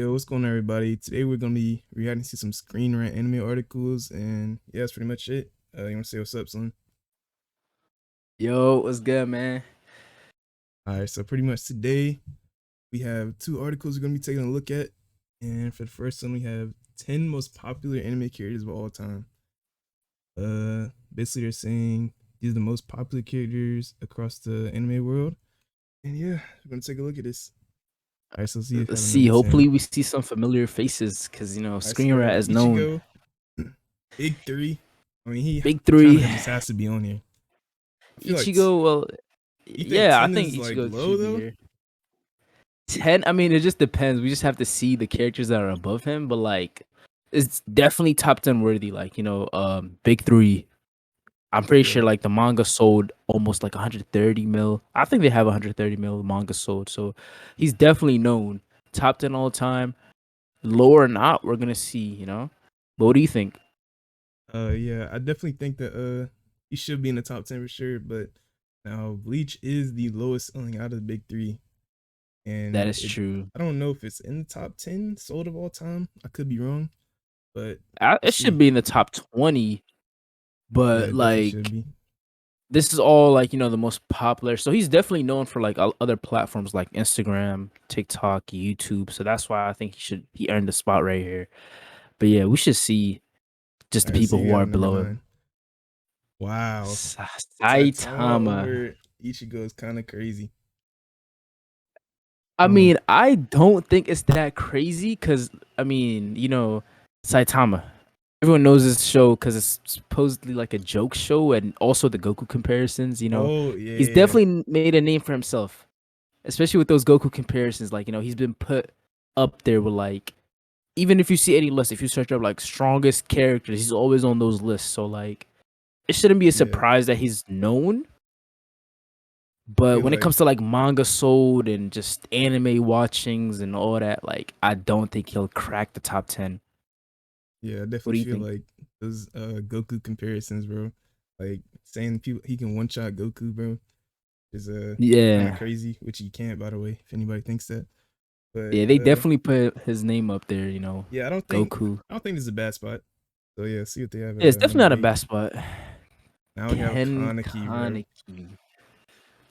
Yo, what's going on, everybody? Today we're gonna be reacting to some Screen Rant anime articles, and yeah, that's pretty much it. You wanna say what's up, son? Yo, what's good, man? All right, so pretty much today we have two articles we're gonna be taking a look at, and for the first one we have 10 most popular anime characters of all time. Basically they're saying these are the most popular characters across the anime world, and yeah, we're gonna take a look at this. All right, so let's see if you Let's have a see. number 10. Hopefully, we see some familiar faces because All right, so we ScreenRanT got is known. Ichigo, Big Three. I mean, he Big kind three, of just has to be on here. I feel like Ichigo. Well, you think yeah, I 10 think is like Ichigo low should be though? here. 10. I mean, it just depends. We just have to see the characters that are above him, but like, it's definitely top 10 worthy. Big three. I'm pretty sure Yeah. like the manga sold almost like 130 mil. I think they have 130 mil manga sold, so he's definitely known. Top 10 all time. Low or not, we're gonna see. But what do you think? Yeah, I definitely think that he should be in the top 10 for sure, but now Bleach is the lowest selling out of the big three. That And is it true. I don't know if it's in the top 10 sold of all time. I could be wrong, but we'll It should see. be in the top 20, Yeah, but it definitely should like be. this is all like the most popular. So he's definitely known for like other platforms like Instagram, TikTok, YouTube. So that's why I think he earned the spot right here. But yeah, we should see just All the right, see people you who have are a number below him. 9. Wow. Saitama Saitama. over Ichigo is kind of crazy. I Come on. mean, I don't think it's that crazy because Saitama. Everyone knows this show because it's supposedly like a joke show, and also the Goku comparisons. Oh, yeah, He's yeah, yeah. definitely made a name for himself, especially with those Goku comparisons. He's been put up there with like, even if you see any list, if you search up like strongest characters, he's always on those lists. So like, it shouldn't be a Yeah. surprise that he's known. I But feel when it like comes to like manga sold and just anime watchings and all that, like I don't think he'll crack the top 10. yeah, I What definitely do you feel think? like those Goku comparisons, bro. Like saying people he can one shot Goku, bro, is kind of Yeah. crazy, which he can't, by the way, if anybody thinks that. But Yeah, they definitely put his name up there, yeah, Goku. I don't think this is a bad spot. So yeah, see what they have Yeah, at it's definitely number not a 8. bad spot. Now we have Ken Kaneki, bro. Kaneki.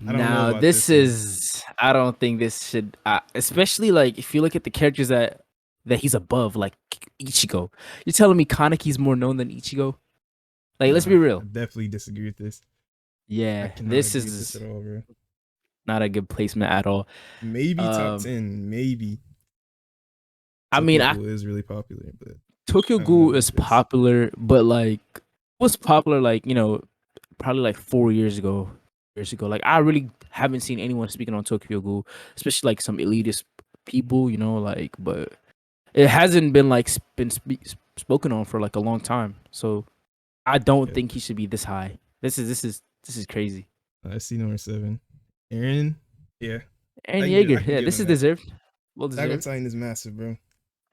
I don't know Now, about this this one. is I don't think this should especially like if you look at the characters that he's above, like Ichigo. You're telling me Kaneki's more known than Ichigo? Like, let's Nah, be I real. definitely disagree with this. I Yeah, cannot this agree with this is at all, bro. not a good placement at all. Maybe top Um, 10, maybe. I mean, Tokyo Ghoul is really popular, but Tokyo I don't know Ghoul about is this. popular, but like was popular like probably like 4 years ago. Years ago, like I really haven't seen anyone speaking on Tokyo Ghoul, especially like some elitist people, like. But it hasn't been like spoken on for like a long time, so I don't Yeah, think he should be this high. This is crazy. I see number 7. Aaron, yeah, Aaron I Yeager, can yeah, give this him is that. deserved. Well Attack on deserved. Titan is massive, bro.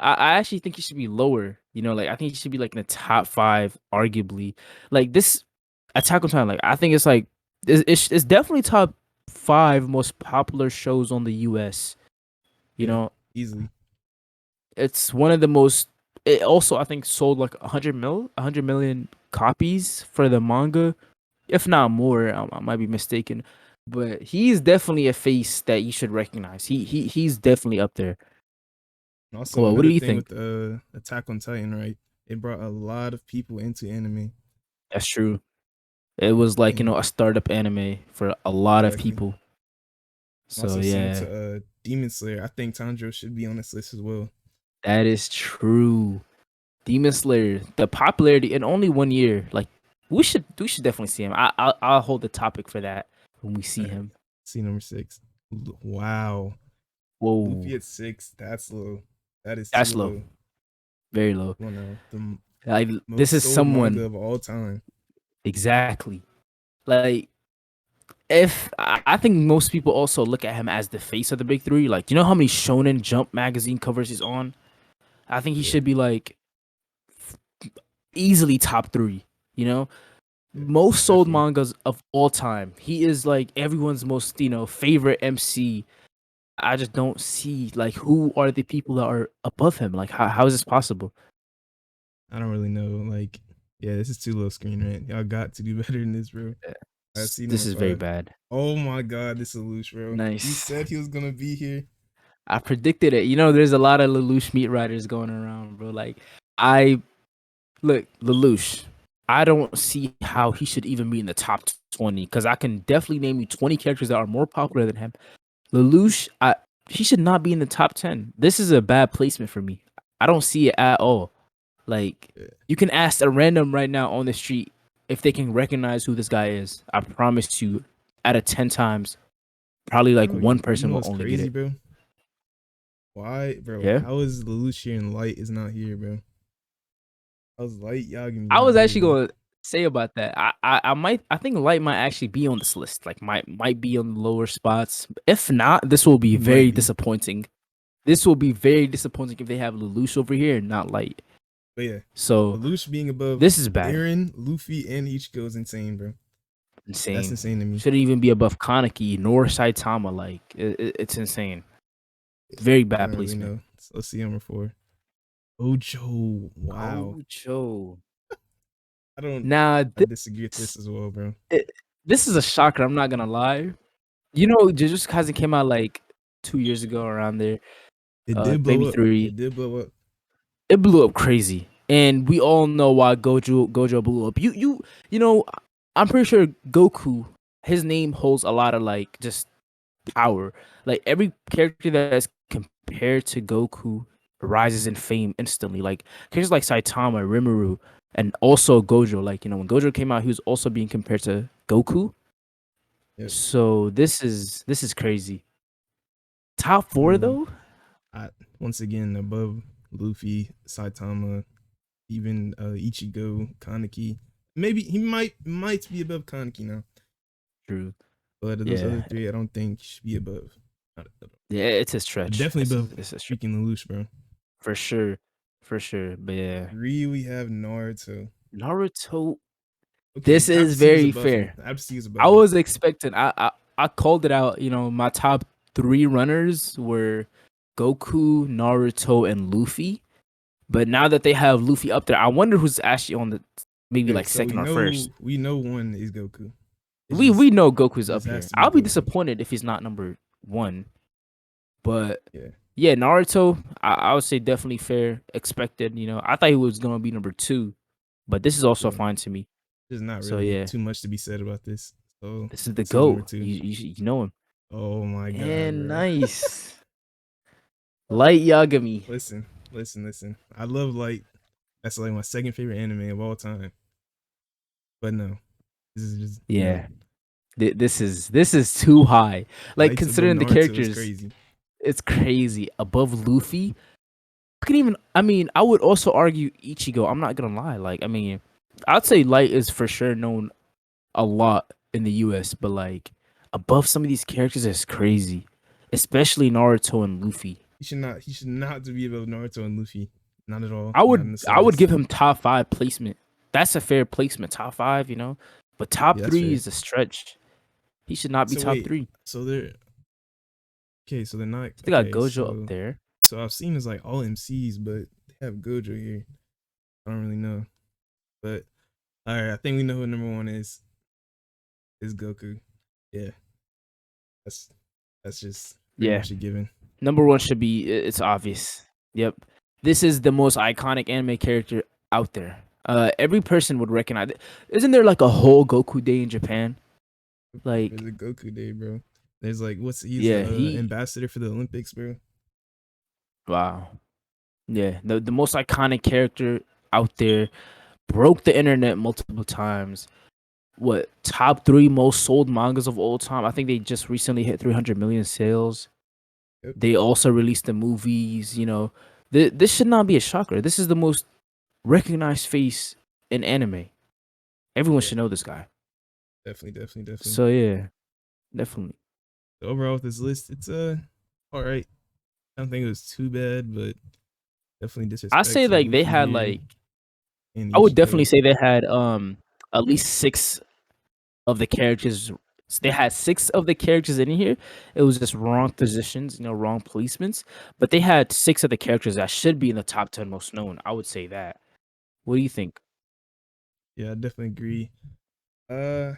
I actually think he should be lower. Like I think he should be like in the top five, arguably. Like this Attack on Titan, like I think it's like it's definitely top five most popular shows on the US. You Yeah, know, easily. it's one of the most. It also I think sold like 100 million copies for the manga, if not more. I might be mistaken, but he's definitely a face that you should recognize. He's definitely up there. And also Well, what do another you thing think? with Attack on Titan, right? It brought a lot of people into anime. That's true. It was like, And a startup anime for a lot of exactly. people. So Also similar yeah, to Demon Slayer. I think Tanjiro should be on this list as well. that is true. Demon Slayer, the popularity in only 1 year, like we should definitely see him. I'll hold the topic for that when we All see right. him. See number 6. Wow. Luffy Whoa, at 6. That's low. That is too that's low, low. very low. Come on now. The Like this most is sold manga someone of all time. exactly. Like if I think most people also look at him as the face of the big three. Like, you know how many Shonen Jump magazine covers he's on? I think he Yeah. should be like easily top three. You know, Yeah. most sold Definitely. mangas of all time. He is like everyone's most favorite MC. I just don't see like who are the people that are above him. Like how is this possible? I don't really know. Like, yeah, this is too low screen rant. Y'all got to do better than this, bro. I see This number is very 5. bad. Oh my god, this is Lelouch, bro. You Nice. said he was gonna be here. I predicted it. You know, there's a lot of Lelouch meat riders going around, bro. Like I look Lelouch. I don't see how he should even be in the top 20 because I can definitely name you 20 characters that are more popular than him. Lelouch, he should not be in the top 10. This is a bad placement for me. I don't see it at all. Like, Yeah. you can ask a random right now on the street if they can recognize who this guy is. I promise you, out of 10 times, probably like Bro, one you person know will what's only get crazy, it. bro? Why, bro? Yeah. How is Lelouch here and Light is not here, bro? How's Light Yagami I not was here, actually bro? going to say about that. I think Light might actually be on this list. Like, might be on the lower spots. If not, this will be He might very be, disappointing. This will be very disappointing if they have Lelouch over here and not Light. but yeah, So, Lelouch being above this is bad. Eren, Luffy, and Ichigo is insane, bro. That's Insane. insane to me. Shouldn't even be above Kaneki nor Saitama. Like, it's insane. Yeah, Very I bad don't really placement. know. So let's see number 4. Ocho. Wow. Ocho. I don't. Now I disagree with this this as well, bro. this is a shocker. I'm not gonna lie. You know, Jujutsu Kaisen came out like 2 years ago, around there, It did blow maybe up. 3. It did blow up. It blew up crazy, and we all know why Gojo blew up. You know, I'm pretty sure Goku. His name holds a lot of like just power. Like every character that's compared to Goku rises in fame instantly. Like characters like Saitama, Rimuru, and also Gojo. Like, you know, when Gojo came out, he was also being compared to Goku. Yep. So this is crazy. Top I four mean, though? I once again above Luffy, Saitama, even Ichigo, Kaneki. Maybe he might be above Kaneki now, True. but those other Yeah. 3, I don't think should be above. Not at all. Yeah, it's a But stretch. definitely above It's a stretch. freaking Lelouch, bro. For sure. For sure. But yeah. 3, we have Naruto. Naruto. Okay, This I have is to see who's very above him. fair. I have to see who's I above him. was expecting. I called it out. You know, my top 3 runners were Goku, Naruto, and Luffy. But now that they have Luffy up there, I wonder who's actually on the maybe Okay, like so second or first. we know one is Goku. We know It Goku's just up has here. to be I'll be Goku. disappointed if he's not number 1. But Yeah, yeah, Naruto, I would say definitely fair, expected. You know, I thought he was gonna be number 2, but this is also yeah. fine to me. There's not So really yeah, too much to be said about this. So this is the let's see number GOAT. 2. You know him. Oh my god, And bro. nice. Light Yagami. Listen. I love Light. That's like my second favorite anime of all time. But no, this is just no. Yeah. This is too high. Like Light's above considering the Naruto is characters, crazy. it's crazy. Above Luffy. I mean, I would also argue Ichigo. I'm not gonna lie. Like, I mean, I'd say Light is for sure known a lot in the US, but like above some of these characters is crazy. Especially Naruto and Luffy. He should not to be above Naruto and Luffy. Not at all. I Not in would the I would slightest. give him top 5 placement. That's a fair placement. Top 5, you know. But top Yeah, that's 3 fair. is a stretch. He should not be So top wait, 3. so they're okay. So they're not They got okay. Gojo up there. So I've seen it's like all MCs, but they have Gojo here. I don't really know, but all right. I think we know who number 1 is. Is Goku. Yeah, that's just pretty Yeah. much a given. Number 1 should be it's obvious. Yep. This is the most iconic anime character out there. Every person would recognize it. Isn't there like a whole Goku Day in Japan? There's Like, a Goku Day, bro. There's like he's yeah, the he ambassador for the Olympics, bro. wow. Yeah, the most iconic character out there, broke the internet multiple times. What, top 3 most sold mangas of all time? I think they just recently hit 300 million sales. Yep. They also released the movies. You know, this should not be a shocker. This is the most recognized face in anime. Everyone Yeah, should know this guy. definitely. So yeah, definitely. So overall, with this list, it's all right. I don't think it was too bad, but definitely I disrespect say to like they Luffy had here like and I would definitely Ichigo. say they had at least 6 of the characters So they had 6 of the characters in here. It was just wrong positions, wrong placements. But they had 6 of the characters that should be in the top 10 most known. I would say that. What do you think? Yeah, I definitely agree. I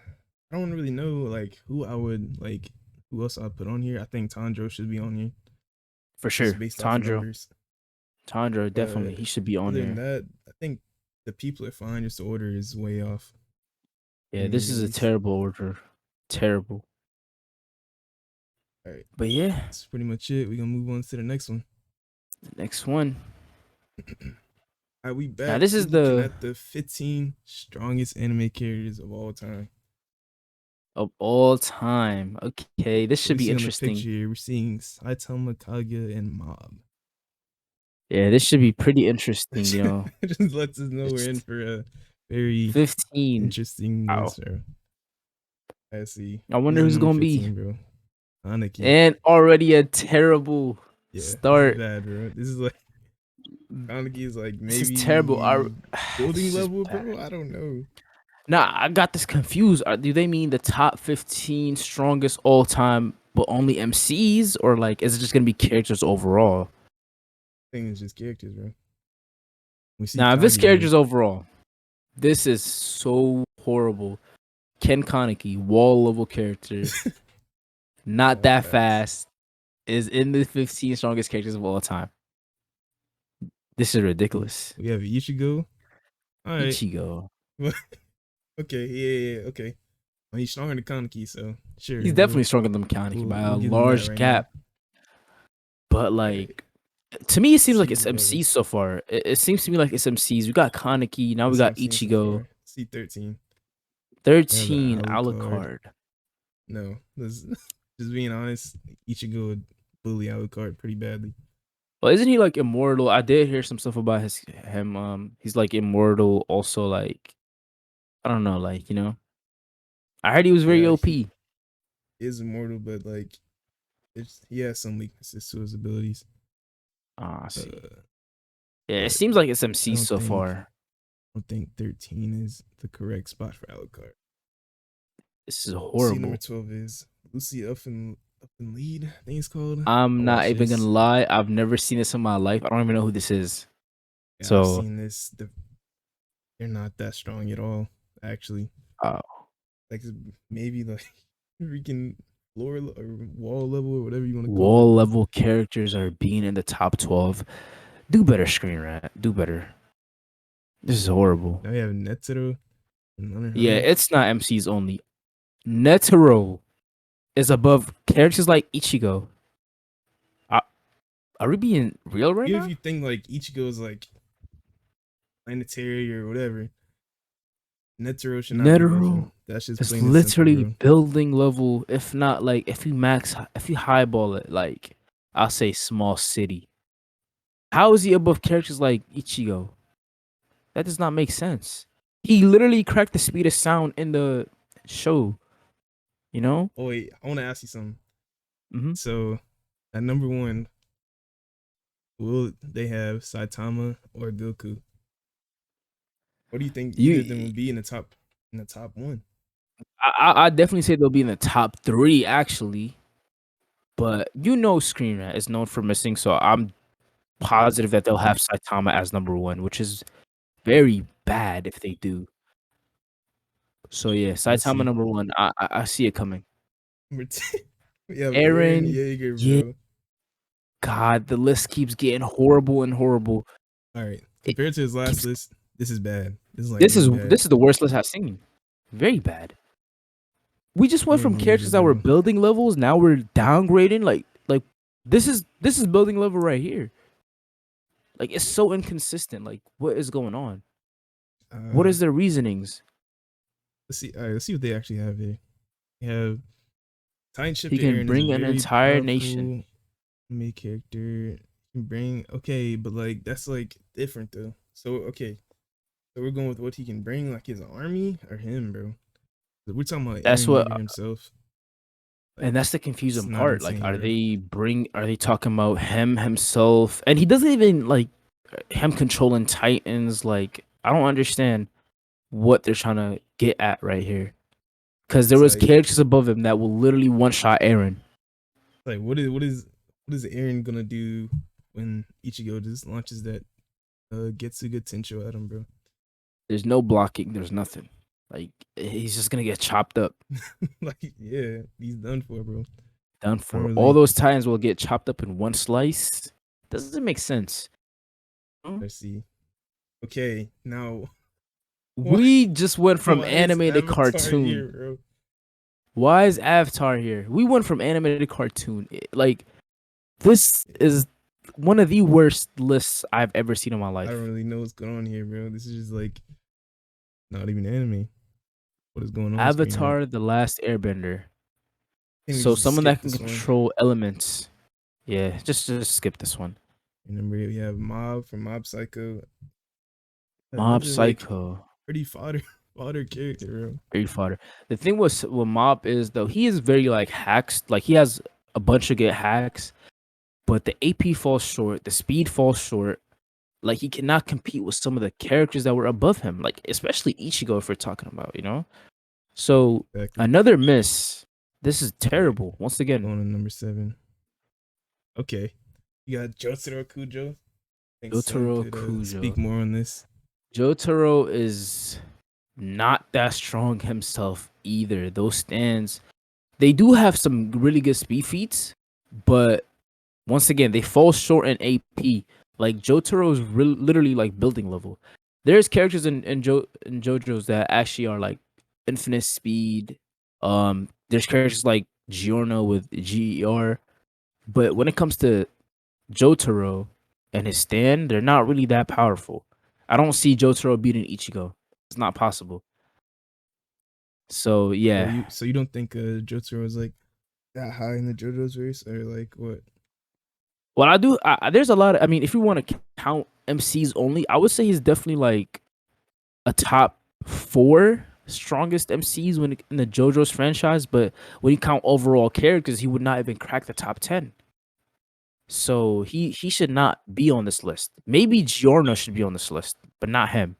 don't really know like who I would like who else I'd put on here. I think Tandro should be on here For just sure. based off Tandro. numbers. Tandro, But definitely. He should be on other than there. that, I think the people are fine. Just the order is way off for Yeah, this me at is a least. terrible order. Terrible. All right, But yeah, that's pretty much it. We're gonna move on to the next one. next one. All right, we Now back. this We is looking the at the 15 strongest anime characters of all time. of all time. Okay, this What should we be see on the interesting. picture here, we're seeing Saitama, Kaguya, and Mob. Yeah, this should be prety interesting. It just lets us know we're in It's for a very 15. interesting Wow. list, bro. I see. I Who's wonder in who's number gonna be. 15, bro? Aniki. And already a terrible Yeah, this is start. bad, bro. This is like Aniki is like This is terrible. maybe building This is level, bad. bro. I don't know. Nah, I got this confused. Do they mean the top 15 strongest all time, but only MCs, or like is it just gonna be characters overall? I think it's just characters, bro. We see Now, if it's Kaguya. characters overall, this is so horrible. Ken Kaneki, wall level character, not Oh, that facts. fast, is in the 15 strongest characters of all time. This is ridiculous. We have Ichigo. All right. Ichigo. Okay. Yeah. Okay. Well, he's stronger than Kaneki, so He's sure. definitely stronger than Kaneki by We'll a give him that large right now. gap. But All right. like to me, it Let's seems like see it's who MCs else. so far. It seems to me like it's MCs. We got Kaneki, now we That's what got I'm seeing so Ichigo. far. See 13. We have an 13 Alucard. Alucard. No, just being honest, Ichigo would bully Alucard pretty badly. Well, isn't he like immortal? I did hear some stuff about him. He's like immortal. Also, like I don't know, I heard he was very Yeah, he OP. is immortal, but like he has some weaknesses to his abilities. Ah, I see. Uh, Yeah, it but seems like it's I MC so far. don't think 13 is the correct spot for Alucard. This is See, number horrible. 12 is Lucy up in lead. I think it's called. I I'm not watched even gonna this. lie. I've never seen this in my life. I don't even know who this is. Yeah, I've So, seen this. They're not that strong at all, actually. uh, Like maybe like freaking floor or wall level or whatever you want to call it. wall level characters are being in the top 12. Do better, Screen Rant. Do better. This is horrible. Now we have Netero and Hunter x Yeah, Hunter. it's not MCs only. Netero is above characters like Ichigo. Are, are we being real right Even if now? you think like Ichigo is like planetary or whatever, Netero should not be above Netero him. That's just is plain and simple, literally bro. building level. If not, like if you highball it, like I'll say small city. How is he above characters like Ichigo? That does not make sense. He literally cracked the speed of sound in the show. You know? Oh wait, I want to ask you something. Mm-hmm. So at number one, will they have Saitama or Goku? What do you think either of them You, would be in the top one? I definitely say they'll be in the top 3 actually. But Screen Rant is known for missing, so I'm positive that they'll have Saitama as number 1, which is very bad if they do. So yeah, Let's Saitama see. number 1. I see it coming. Number two, we have Aaron Aaron, Yeager, yeah, bro. God, the list keeps getting horrible and horrible. All right, It compared to his last keeps. list, this is bad. This is like This really is bad. this is the worst list I've seen. Very bad. We just went Aaron from Yeager, characters that were bro. building levels. Now we're downgrading. Like this is building level right here. Like it's so inconsistent. Like what is going on? What Uh, is their reasonings? let's see. All right, let's see what they actually have here. They have Titan He Shifter can Aaron is a bring an very entire nation. powerful main character. He can bring okay, but like that's like different though. So okay, so we're going with what he can bring, like his army or him, bro. We're talking about That's Aaron what, Yeager himself. and Like that's the it's confusing not part. Like, insane, bro. are they talking about him himself? And he doesn't even like him controlling Titans. Like, I don't understand what they're trying to get at right here. because there It's was like characters above him that will literally one shot Aaron. what is Aaron gonna do when Ichigo just launches that Getsuga Tensho at him, bro? There's no blocking. There's nothing. Like he's just gonna get chopped up, Like, yeah, he's done for, bro. done I don't for. All really. those times will get chopped up in one slice. Doesn't make sense. Hmm? Let's see. Okay, now why We just went from why is anime to Avatar cartoon. here, bro? Why is Avatar here? We went from anime to cartoon. Like this is one of the worst lists I've ever seen in my I don't life. really know what's going on here, bro. This is just like not even anime. What is going on, Screen Rant? Avatar: The Last Airbender. I think we So just someone skip that can this one. control elements. Yeah, just skip this one. Remember, we have Mob from Mob Psycho. Mob Another like Psycho. pretty fodder fodder character, bro. Very fodder. The thing with Mob is though he is very like hacks. Like he has a bunch of good hacks, but the AP falls short. The speed falls short. Like he cannot compete with some of the characters that were above him. Like especially Ichigo, if we're talking about, you know. So Exactly. another miss. This is All right, terrible. Once again, going to number 7. Okay, you got Jotaro Kujo. I think Son Jotaro could Kujo. speak more on this. Jotaro is not that strong himself either. Those stands, they do have some really good speed feats, but once again, they fall short in AP. Like Jotaro is literally like building level. There's characters in JoJo's that actually are like infinite speed. There's characters like Giorno with GER, but when it comes to Jotaro and his stand, they're not really that powerful. I don't see Jotaro beating Ichigo. It's not possible. So So yeah. you don't think Jotaro is like that high in the JoJo's race, or like what? Well, I do. There's a lot of. I mean, if you want to count MCs only, I would say he's definitely like a top 4 strongest MCs in the JoJo's franchise. But when you count overall characters, he would not even crack the top 10. So he should not be on this list. Maybe Giorno should be on this list, but not him.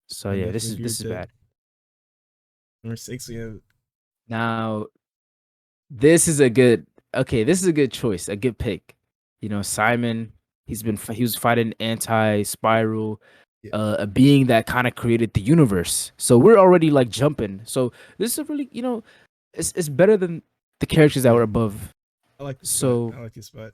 So I yeah, definitely agree this with is that. bad. Number 6, we have Now this is a good. Okay, this is a good choice, a good pick. You know, Simon. He was fighting anti Spiral, yeah. a being that kind of created the universe. So we're already like jumping. So this is a really, it's better than the characters that Yeah, were above. I like the spot. So I like the spot.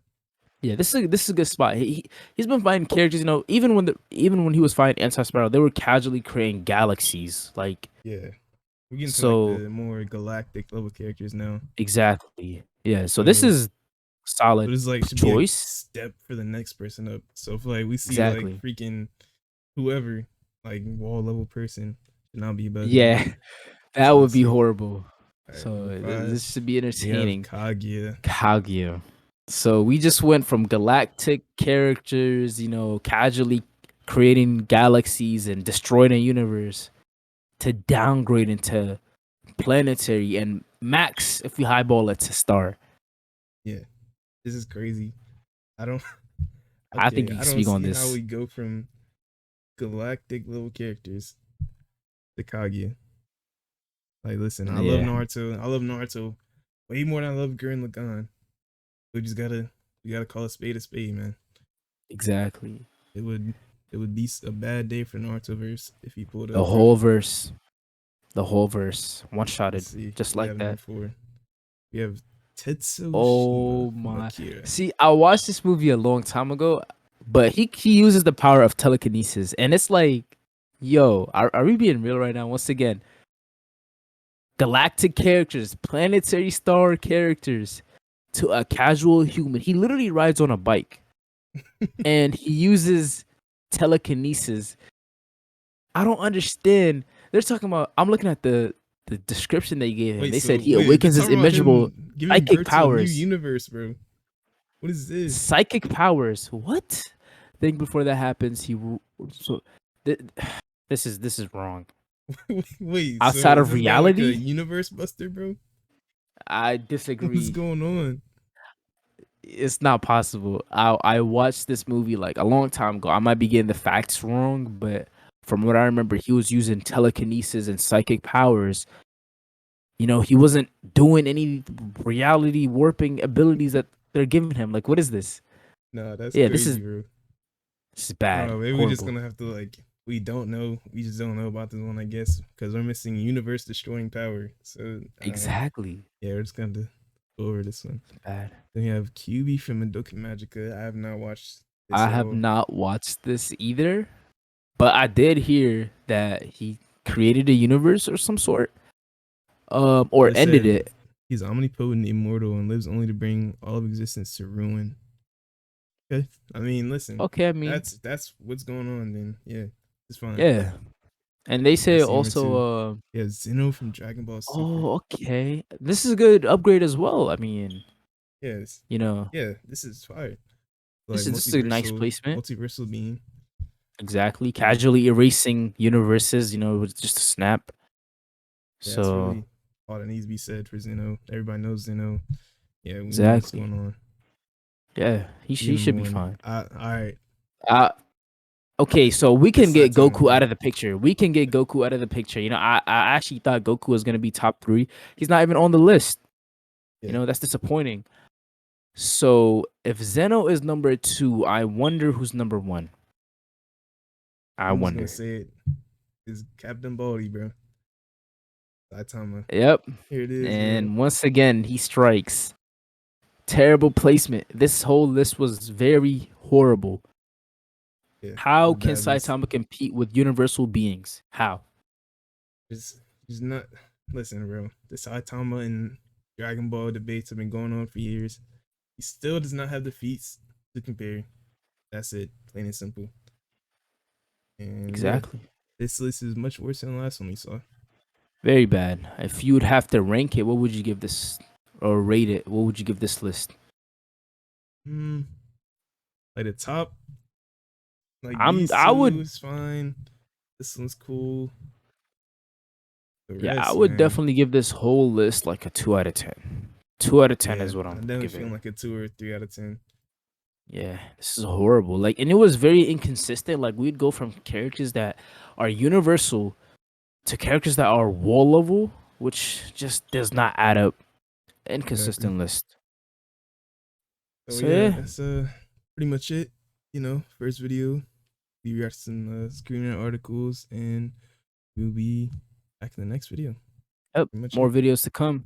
yeah, this is a good spot. He's been fighting characters. You know, even when he was fighting anti Spiral, they were casually creating galaxies. Like Yeah, we're getting to like so the more galactic level characters now. exactly. Yeah. So this So is so solid this like should be a choice. step for the next person up. So if like we see like Exactly. freaking whoever like wall level person should not be above him. Yeah, that So would let's be see. horrible. All right, So number 5, this should be we have entertaining. Kaguya. Kaguya. So we just went from galactic characters, casually creating galaxies and destroying a universe to downgrading to planetary and max if we highball it to star. Yeah, this is crazy. I don't. I think Okay, you I can don't speak on see how this. we go from galactic level characters to Kaguya. Like, listen, I love Yeah, Naruto. I love Naruto way more than I love Gurren Lagann. We gotta call a spade, man. exactly. It would it would be a bad day for Naruto verse if he pulled The up, bro. whole verse, the whole verse, one Let's shotted, see. just We like have number that. 4. We have Tetsuo Shima Oh from my! Akira. See, I watched this movie a long time ago, but he uses the power of telekinesis, and it's like, yo, are we being real right now? Once again, galactic characters, planetary star characters, to a casual human. He literally rides on a bike, and he uses telekinesis. I don't understand. They're talking about. I'm looking at the description they gave him. Wait, They said so he wait, they're awakens his talking about immeasurable him giving psychic birth to a new powers. universe, bro. What is this? Psychic powers. What? Think before that happens, so th- this is wrong. Wait, so Outside is of this guy like a reality, universe buster, bro? I What's disagree. going on? It's not possible. I watched this movie like a long time ago. I might be getting the facts wrong, but from what I remember, he was using telekinesis and psychic powers he wasn't doing any reality warping abilities that they're giving him. Like, what is this? Nah, that's Yeah, crazy, bro. this is I don't know. bad, Maybe we're just horrible. gonna have to like. We don't know. We just don't know about this one, I guess, because we're missing universe destroying power. So Exactly, yeah, we're just gonna have to go over this one. bad. Then we have QB from Madoka Magica. I have not watched this I at have all. not watched this either, but I did hear that he created a universe or some sort, or It ended said it. he's omnipotent, immortal, and lives only to bring all of existence to ruin. Okay, I mean, listen, Okay, I mean, that's what's going on. Then yeah, it's fine. yeah. And they I say see number also, two. Yeah, Zeno from Dragon Ball Super. oh, okay, this is a good upgrade as well. I mean, Yes, you know, yeah, this is fire. this Like is this is a nice placement. multiversal being. Exactly, Yeah, casually erasing universes. With just a snap. yeah, that's So really all that needs to be said for Zeno. Everybody knows Zeno. Yeah, we know what's exactly, going on. yeah, You he number should be one. fine. All right, Uh Okay, so we it's can get Saitama, Goku bro. out of the picture. We can get Goku out of the picture. I actually thought Goku was gonna be top 3. He's not even on the list. Yeah, That's disappointing. So if Zeno is number 2, I wonder who's number 1. I I'm just gonna wonder. say it is Captain Baldy, bro. Saitama. Yep. Here it is, bro. And once again, he strikes. Terrible placement. This whole list was very horrible. Yeah, it's How a can bad list. Saitama compete with universal beings? How? It's not. Listen, bro. The Saitama and Dragon Ball debates have been going on for years. He still does not have the feats to compare. That's it, plain and simple. And yeah, Exactly. this list is much worse than the last one we saw. Very bad. If you would have to rank it, what would you give this or rate it? What would you give this list? Hmm. Like the top, like these I two would is fine. This one's cool. The Yeah, I rest, would man. definitely give this whole list like a 2 out of 10. 2 out of 10 Yeah, is what I I'm definitely feel giving. like a 2 or 3 out of 10. Yeah, this is horrible. Like, and it was very inconsistent. Like, we'd go from characters that are universal to characters that are wall level, which just does not add up. Exactly. Inconsistent list. So So yeah, yeah, that's pretty much it. First video. We react to some screening articles, and we'll be back in the next video. yep. Pretty much More it. videos to come.